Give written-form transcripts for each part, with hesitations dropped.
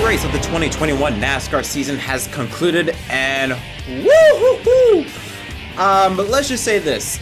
race of the 2021 NASCAR season has concluded, and woo-hoo-hoo! But let's just say this.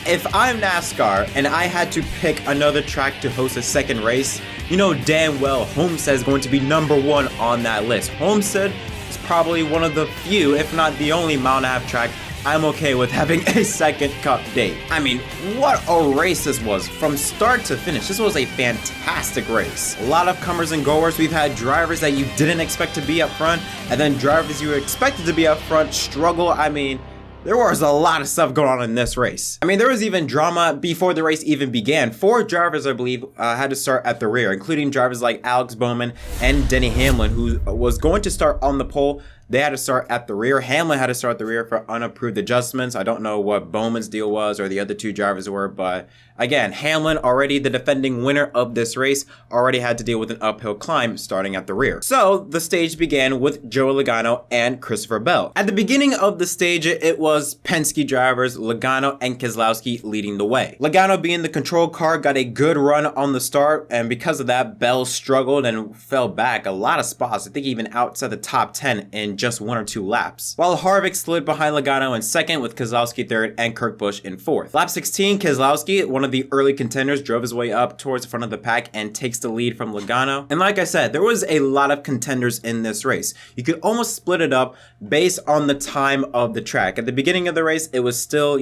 If I'm NASCAR and I had to pick another track to host a second race, you know damn well Homestead is going to be number one on that list. Homestead is probably one of the few, if not the only mile-and-a-half track I'm okay with having a second cup date. I mean, what a race this was from start to finish. This was a fantastic race. A lot of comers and goers. We've had drivers that you didn't expect to be up front, and then drivers you expected to be up front struggle. I mean, there was a lot of stuff going on in this race. I mean, there was even drama before the race even began. 4 drivers, I believe, had to start at the rear, including drivers like Alex Bowman and Denny Hamlin, who was going to start on the pole. They had to start at the rear. Hamlin had to start at the rear for unapproved adjustments. I don't know what Bowman's deal was or the other 2 drivers were, but again, Hamlin, already the defending winner of this race, already had to deal with an uphill climb starting at the rear. So the stage began with Joey Logano and Christopher Bell. At the beginning of the stage, it was Penske drivers Logano and Keselowski leading the way. Logano, being the control car, got a good run on the start, and because of that, Bell struggled and fell back a lot of spots. I think even outside the top 10 in just 1 or 2 laps. While Harvick slid behind Logano in second, with Keselowski third and Kurt Busch in fourth. Lap 16, Keselowski, one of the early contenders, drove his way up towards the front of the pack and takes the lead from Logano. And like I said, there was a lot of contenders in this race. You could almost split it up based on the time of the track. At the beginning of the race, it was still,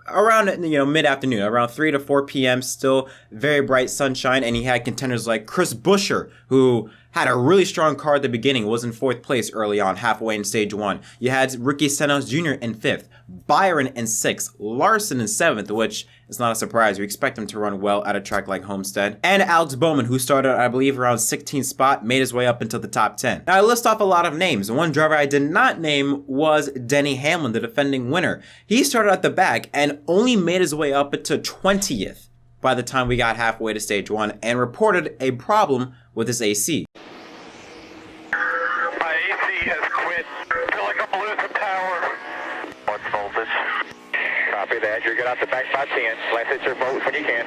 around mid-afternoon, around 3 to 4 p.m., still very bright sunshine, and he had contenders like Chris Buescher, who had a really strong car at the beginning, was in 4th place early on, halfway in stage 1. You had Ricky Stenhouse Jr. in 5th, Byron in 6th, Larson in 7th, which is not a surprise. We expect him to run well at a track like Homestead. And Alex Bowman, who started, I believe, around 16th spot, made his way up into the top 10. Now, I list off a lot of names. One driver I did not name was Denny Hamlin, the defending winner. He started at the back and only made his way up to 20th by the time we got halfway to stage 1 and reported a problem with his AC. My AC has quit. I feel like I'm losing power. What's voltage? Copy that. You're good out the back by 10. Let's hit your boat when you can.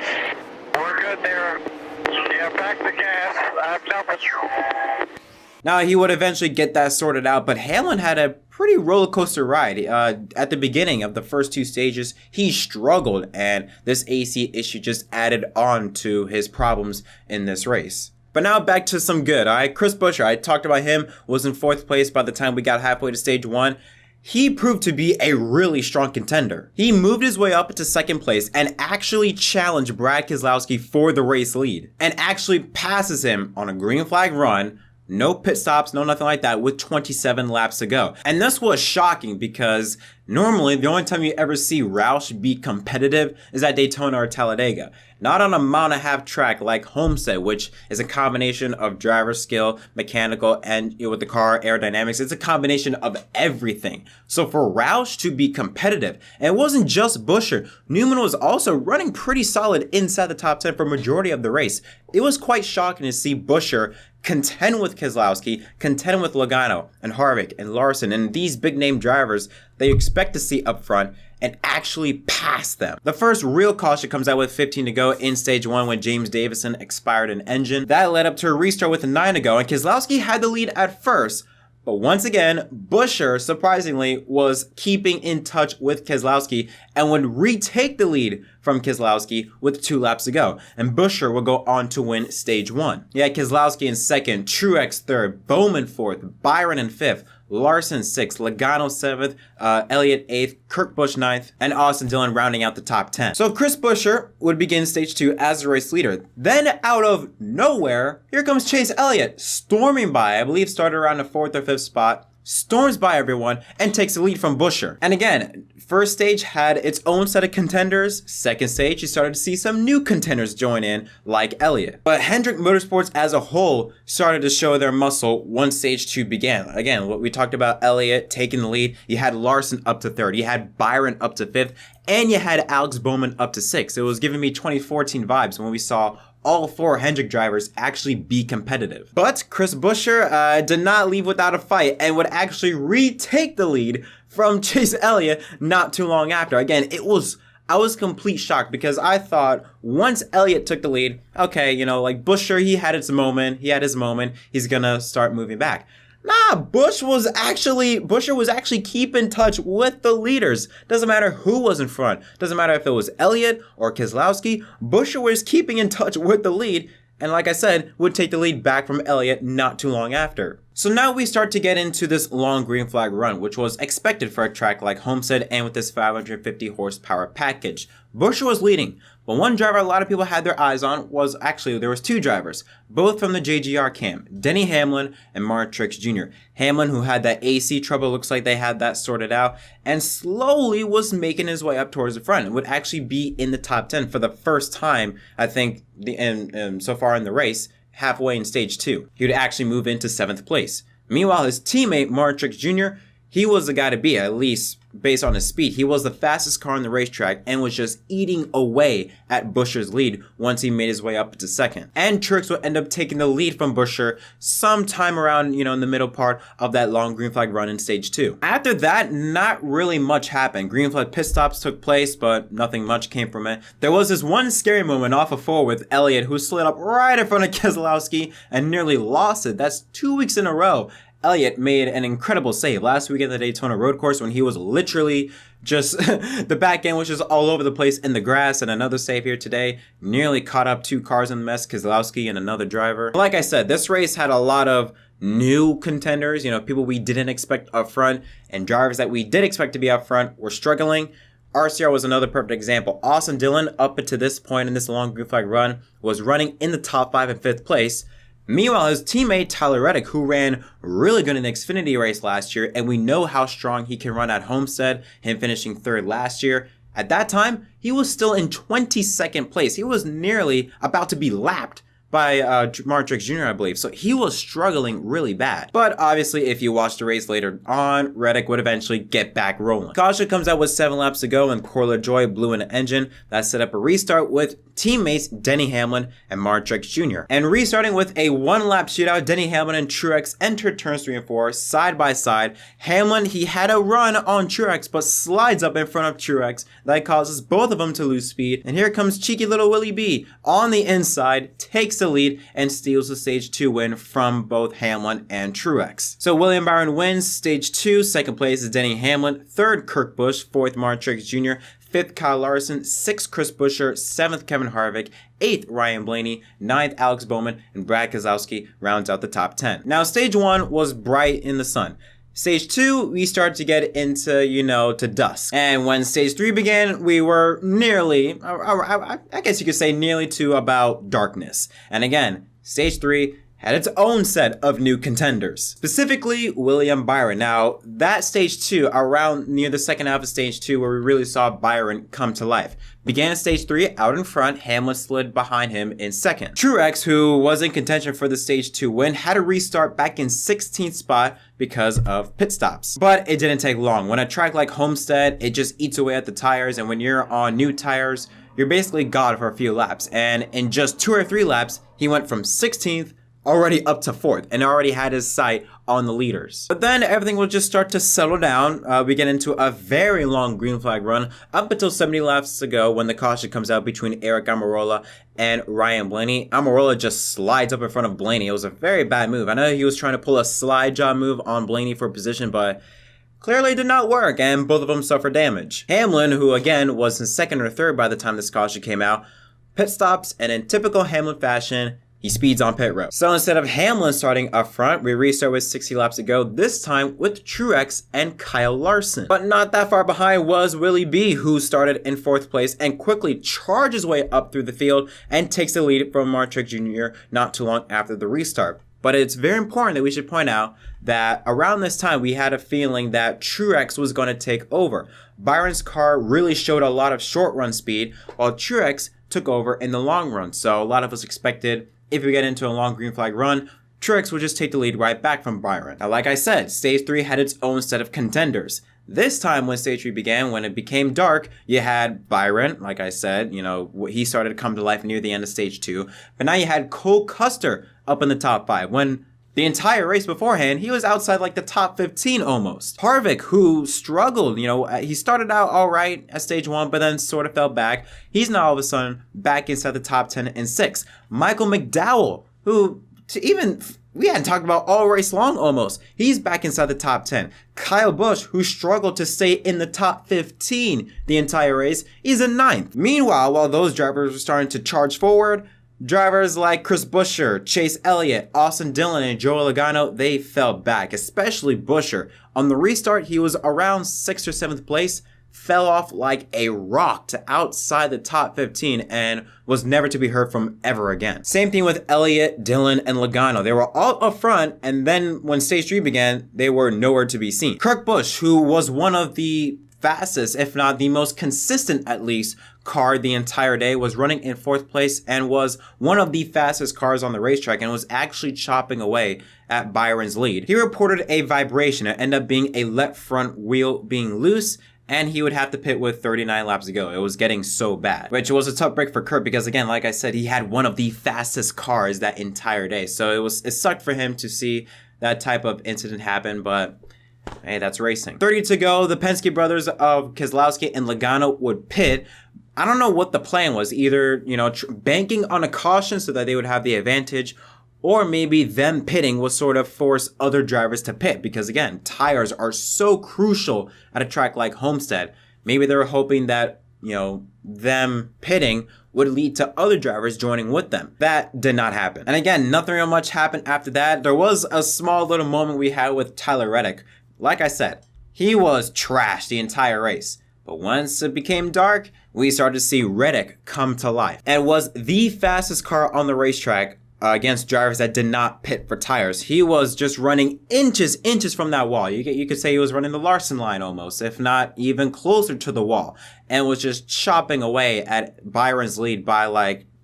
We're good there. Yeah, back the gas. I have numbers. Now, he would eventually get that sorted out, but Hamlin had a pretty roller coaster ride. At the beginning of the first 2 stages, he struggled, and this AC issue just added on to his problems in this race. But now back to some good, all right? Chris Buescher, I talked about him, was in 4th place by the time we got halfway to stage 1. He proved to be a really strong contender. He moved his way up into 2nd place and actually challenged Brad Keselowski for the race lead, and actually passes him on a green flag run. No pit stops, no nothing like that, with 27 laps to go. And this was shocking because normally the only time you ever see Roush be competitive is at Daytona or Talladega. Not on a mile-and-a-half track like Homestead, which is a combination of driver skill, mechanical, and with the car, aerodynamics. It's a combination of everything. So for Roush to be competitive, and it wasn't just Buescher, Newman was also running pretty solid inside the top 10 for majority of the race. It was quite shocking to see Buescher contend with Keselowski, contend with Logano and Harvick and Larson and these big name drivers that you expect to see up front and actually pass them. The first real caution comes out with 15 to go in stage 1 when James Davison expired an engine. That led up to a restart with 9 to go, and Keselowski had the lead at first. But once again, Buescher, surprisingly, was keeping in touch with Keselowski and would retake the lead from Keselowski with 2 laps to go. And Buescher would go on to win stage 1. Yeah, Keselowski in 2nd, Truex 3rd, Bowman 4th, Byron in 5th, Larson 6th, Logano 7th, Elliott 8th, Kurt Busch 9th, and Austin Dillon rounding out the top 10. So Chris Buescher would begin stage 2 as the race leader. Then out of nowhere, here comes Chase Elliott storming by. I believe started around the 4th or 5th spot. Storms by everyone and takes the lead from Buescher. And again, first stage had its own set of contenders. Second stage, you started to see some new contenders join in, like Elliott. But Hendrick Motorsports as a whole started to show their muscle once stage 2 began. Again, what we talked about, Elliott taking the lead. You had Larson up to 3rd. You had Byron up to 5th. And you had Alex Bowman up to 6th. It was giving me 2014 vibes when we saw all 4 Hendrick drivers actually be competitive. But Chris Buescher did not leave without a fight and would actually retake the lead from Chase Elliott not too long after. Again, it was I was complete shocked because I thought once Elliott took the lead, okay, like Buescher, he had his moment, he's gonna start moving back. Nah, Buescher was actually keep in touch with the leaders. Doesn't matter who was in front. Doesn't matter if it was Elliott or Keselowski. Buescher was keeping in touch with the lead. And like I said, would take the lead back from Elliott not too long after. So now we start to get into this long green flag run, which was expected for a track like Homestead and with this 550 horsepower package. Buescher was leading, but one driver a lot of people had their eyes on there was two drivers, both from the JGR camp, Denny Hamlin and Martin Truex Jr. Hamlin, who had that AC trouble, looks like they had that sorted out, and slowly was making his way up towards the front and would actually be in the top 10 for the first time, I think, so far in the race, halfway in stage 2. He would actually move into 7th place. Meanwhile, his teammate, Martin Truex Jr., he was the guy to beat, at least based on his speed. He was the fastest car on the racetrack and was just eating away at Buescher's lead once he made his way up to second. And Truex would end up taking the lead from Buescher sometime around, in the middle part of that long green flag run in stage 2. After that, not really much happened. Green flag pit stops took place, but nothing much came from it. There was this one scary moment off of 4 with Elliott, who slid up right in front of Keselowski and nearly lost it. That's 2 weeks in a row. Elliott made an incredible save last week at the Daytona road course when he was literally just the back end was just all over the place in the grass, and another save here today. Nearly caught up 2 cars in the mess, Keselowski and another driver. Like I said, this race had a lot of new contenders, people we didn't expect up front, and drivers that we did expect to be up front were struggling. RCR was another perfect example. Austin Dillon, up to this point in this long green flag run, was running in the top 5 and 5th place. Meanwhile, his teammate Tyler Reddick, who ran really good in the Xfinity race last year, and we know how strong he can run at Homestead, him finishing 3rd last year. At that time, he was still in 22nd place. He was nearly about to be lapped by Martin Truex Jr., I believe. So he was struggling really bad. But obviously, if you watch the race later on, Reddick would eventually get back rolling. Caution comes out with 7 laps to go, and Corey LaJoie blew in an engine that set up a restart with teammates Denny Hamlin and Martin Truex Jr. And restarting with a 1-lap shootout, Denny Hamlin and Truex entered turns 3 and 4 side by side. Hamlin, he had a run on Truex, but slides up in front of Truex. That causes both of them to lose speed. And here comes cheeky little Willie B on the inside, takes the lead, and steals the stage 2 win from both Hamlin and Truex. So William Byron wins stage 2. 2nd place is Denny Hamlin. 3rd, Kurt Busch. 4th, Martin Truex Jr. 5th, Kyle Larson. 6th, Chris Buescher. 7th, Kevin Harvick. 8th, Ryan Blaney. 9th, Alex Bowman. And Brad Keselowski rounds out the top 10. Now, stage 1 was bright in the sun. Stage 2, we start to get into, to dusk. And when stage 3 began, we were nearly, I guess you could say nearly to about darkness. And again, stage 3 had its own set of new contenders, specifically William Byron. Now, that stage 2, around near the second half of stage 2, where we really saw Byron come to life. Began at stage 3, out in front, Hamlin slid behind him in 2nd. Truex, who was in contention for the stage 2 win, had to restart back in 16th spot because of pit stops. But it didn't take long. When a track like Homestead, it just eats away at the tires, and when you're on new tires, you're basically God for a few laps. And in just 2 or 3 laps, he went from 16th already up to 4th and already had his sight on the leaders. But then everything will just start to settle down. We get into a very long green flag run up until 70 laps to go when the caution comes out between Eric Almirola and Ryan Blaney. Almirola just slides up in front of Blaney. It was a very bad move. I know he was trying to pull a slide job move on Blaney for position, but clearly did not work, and both of them suffered damage. Hamlin, who again was in 2nd or 3rd by the time this caution came out, pit stops, and in typical Hamlin fashion, he speeds on pit road. So instead of Hamlin starting up front, we restart with 60 laps to go, this time with Truex and Kyle Larson. But not that far behind was Willie B, who started in 4th place and quickly charged his way up through the field and takes the lead from Martin Truex Jr. not too long after the restart. But it's very important that we should point out that around this time, we had a feeling that Truex was going to take over. Byron's car really showed a lot of short run speed, while Truex took over in the long run. So a lot of us expected, if we get into a long green flag run, Truex would just take the lead right back from Byron. Now, like I said, stage 3 had its own set of contenders. This time when stage 3 began, when it became dark, you had Byron, like I said, he started to come to life near the end of stage 2. But now you had Cole Custer up in the top 5. When The entire race beforehand, he was outside like the top 15 almost. Harvick, who struggled, he started out all right at stage 1, but then sort of fell back. He's now all of a sudden back inside the top 10 and 6. Michael McDowell, who we hadn't talked about all race long almost. He's back inside the top 10. Kyle Busch, who struggled to stay in the top 15 the entire race, he's in 9th. Meanwhile, while those drivers were starting to charge forward, drivers like Chris Buescher, Chase Elliott, Austin Dillon, and Joey Logano, they fell back, especially Buescher. On the restart, he was around 6th or 7th place, fell off like a rock to outside the top 15 and was never to be heard from ever again. Same thing with Elliott, Dillon, and Logano. They were all up front, and then when stage 3 began, they were nowhere to be seen. Kurt Busch, who was one of the fastest, if not the most consistent at least, car the entire day, was running in 4th place and was one of the fastest cars on the racetrack and was actually chopping away at Byron's lead. He reported a vibration. It ended up being a left front wheel being loose, and he would have to pit with 39 laps to go. It was getting so bad, which was a tough break for Kurt because, again, like I said, he had one of the fastest cars that entire day. So it sucked for him to see that type of incident happen, but hey, that's racing. 30 to go. The Penske brothers of Keselowski and Logano would pit. I don't know what the plan was. Either, banking on a caution so that they would have the advantage, or maybe them pitting will sort of force other drivers to pit because, again, tires are so crucial at a track like Homestead. Maybe they were hoping that, them pitting would lead to other drivers joining with them. That did not happen. And again, nothing real much happened after that. There was a small little moment we had with Tyler Reddick. Like I said, he was trashed the entire race. But once it became dark, we started to see Reddick come to life. And was the fastest car on the racetrack against drivers that did not pit for tires. He was just running inches from that wall. You could say he was running the Larson line almost, if not even closer to the wall, and was just chopping away at Byron's lead by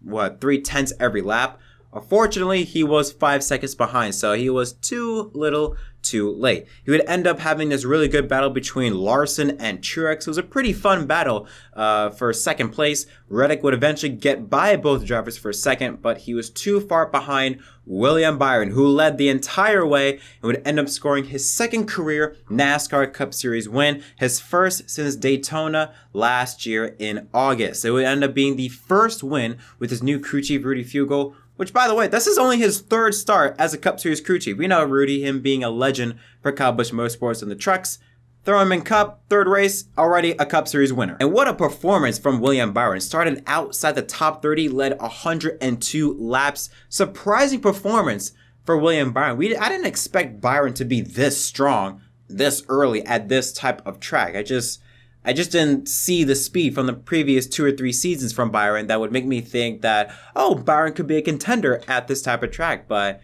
3/10 every lap. Unfortunately, he was 5 seconds behind, so he was too little too late. He would end up having this really good battle between Larson and Truex. It was a pretty fun battle for second place. Reddick would eventually get by both drivers for second, but he was too far behind William Byron, who led the entire way and would end up scoring his second career NASCAR Cup Series win, his first since Daytona last year in August. It would end up being the first win with his new crew chief, Rudy Fugle, which, by the way, this is only his third start as a Cup Series crew chief. We know Rudy, him being a legend for Kyle Busch Motorsports and the trucks. Throw him in Cup, third race, already a Cup Series winner. And what a performance from William Byron. Started outside the top 30, led 102 laps. Surprising performance for William Byron. I didn't expect Byron to be this strong this early at this type of track. I just didn't see the speed from the previous 2 or 3 seasons from Byron that would make me think that, Byron could be a contender at this type of track. But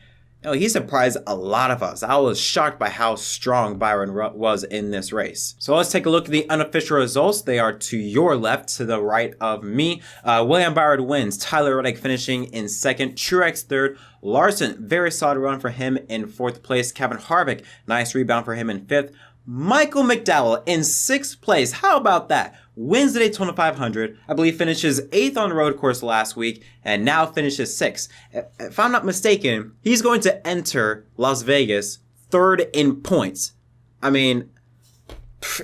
he surprised a lot of us. I was shocked by how strong Byron was in this race. So let's take a look at the unofficial results. They are to your left, to the right of me. William Byron wins. Tyler Reddick finishing in second. Truex third. Larson, very solid run for him in 4th place. Kevin Harvick, nice rebound for him in 5th. Michael McDowell in 6th place. How about that? Wins the Daytona 500. I believe finishes 8th on the road course last week and now finishes 6th. If I'm not mistaken, he's going to enter Las Vegas 3rd in points. I mean,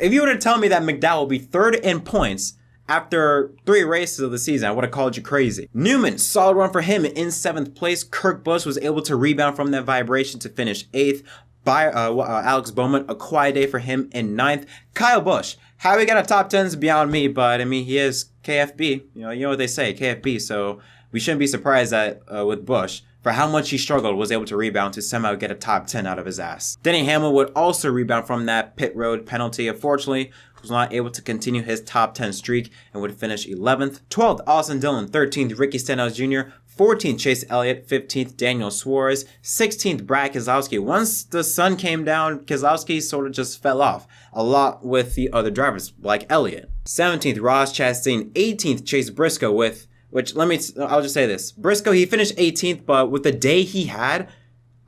if you were to tell me that McDowell will be 3rd in points after 3 races of the season, I would have called you crazy. Newman, solid run for him in 7th place. Kurt Busch was able to rebound from that vibration to finish 8th. Alex Bowman, a quiet day for him in 9th. Kyle Busch, how he got a top 10 is beyond me, but I mean, he is KFB. You know what they say, KFB, so we shouldn't be surprised that with Busch, for how much he struggled, was able to rebound to somehow get a top 10 out of his ass. Denny Hamlin would also rebound from that pit road penalty. Unfortunately, was not able to continue his top 10 streak and would finish 11th. 12th, Austin Dillon. 13th, Ricky Stenhouse Jr. 14th, Chase Elliott. 15th, Daniel Suarez. 16th, Brad Keselowski. Once the sun came down, Keselowski sort of just fell off a lot with the other drivers, like Elliott. 17th, Ross Chastain. 18th, Chase Briscoe with, I'll just say this. Briscoe, he finished 18th, but with the day he had,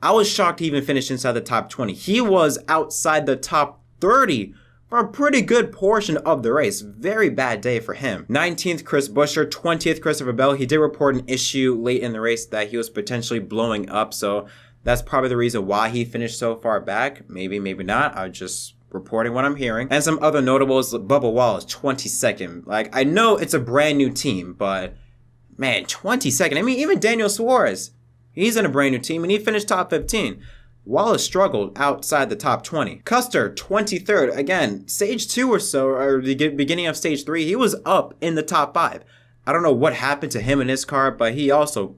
I was shocked he even finished inside the top 20. He was outside the top 30 for a pretty good portion of the race. Very bad day for him. 19th, Chris Buescher. 20th, Christopher Bell. He did report an issue late in the race that he was potentially blowing up, so That's probably the reason why he finished so far back. Maybe, maybe not. I'm just reporting what I'm hearing. And some other notables, Bubba Wallace, 22nd. Like, I know it's a brand new team, but man, 22nd. I mean, even Daniel Suarez, he's in a brand new team and he finished top 15. Wallace struggled outside the top 20. Custer, 23rd. Again, stage 2 or so, or the beginning of stage 3, he was up in the top 5. I don't know what happened to him in his car, but he also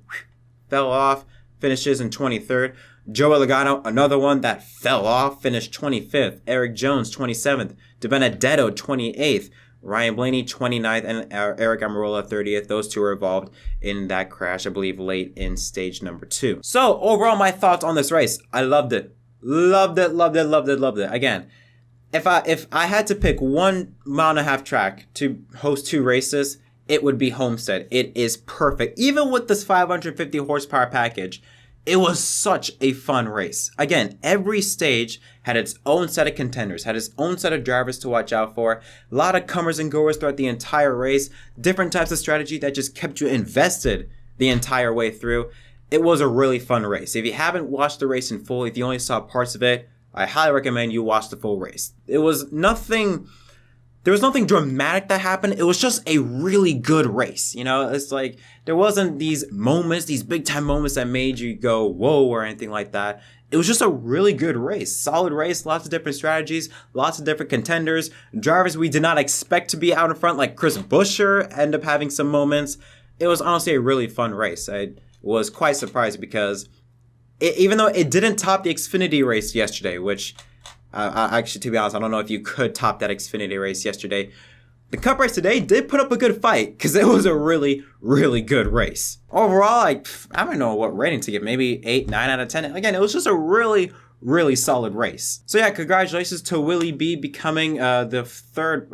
fell off, finishes in 23rd. Joey Logano, another one that fell off, finished 25th. Eric Jones, 27th. DiBenedetto, 28th. Ryan Blaney, 29th, and Eric Almirola, 30th. Those two were involved in that crash, I believe, late in stage number 2. So, overall, my thoughts on this race. I loved it. Loved it, loved it, loved it, loved it. Again, if I had to pick 1.5-mile track to host 2 races, it would be Homestead. It is perfect. Even with this 550 horsepower package, it was such a fun race. Again, every stage had its own set of contenders, had its own set of drivers to watch out for. A lot of comers and goers throughout the entire race. Different types of strategy that just kept you invested the entire way through. It was a really fun race. If you haven't watched the race in full, if you only saw parts of it, I highly recommend you watch the full race. There was nothing dramatic that happened. It was just a really good race. You know, it's like there wasn't these moments, these big time moments that made you go, whoa, or anything like that. It was just a really good race. Solid race, lots of different strategies, lots of different contenders, drivers we did not expect to be out in front, like Chris Buescher end up having some moments. It was honestly a really fun race. I was quite surprised because even though it didn't top the Xfinity race yesterday, which actually, to be honest, I don't know if you could top that Xfinity race yesterday. The Cup race today did put up a good fight because it was a really, really good race. Overall, I don't know what rating to give. Maybe 8, 9 out of 10. Again, it was just a really, really solid race. So yeah, congratulations to Willie B becoming the third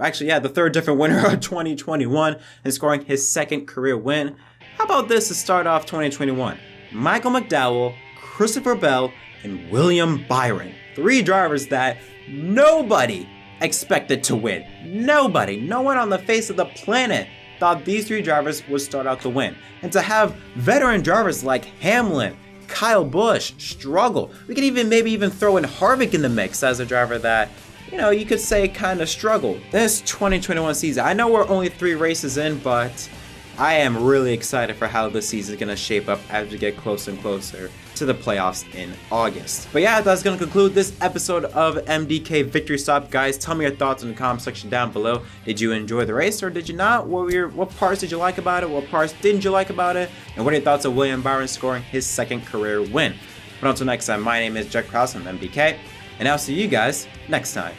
different winner of 2021 and scoring his 2nd career win. How about this to start off 2021? Michael McDowell, Christopher Bell, and William Byron. 3 drivers that nobody expected to win. Nobody. No one on the face of the planet thought these 3 drivers would start out the win. And to have veteran drivers like Hamlin, Kyle Busch struggle. We could maybe even throw in Harvick in the mix as a driver that, you know, you could say kind of struggled. This 2021 season, I know we're only 3 races in, but I am really excited for how this season is going to shape up as we get closer and closer to the playoffs in August. But yeah, that's going to conclude this episode of MDK Victory Stop. Guys, tell me your thoughts in the comment section down below. Did you enjoy the race or did you not? What parts did you like about it? What parts didn't you like about it? And what are your thoughts of William Byron scoring his 2nd career win? But until next time, my name is Jack Krause from MDK, and I'll see you guys next time.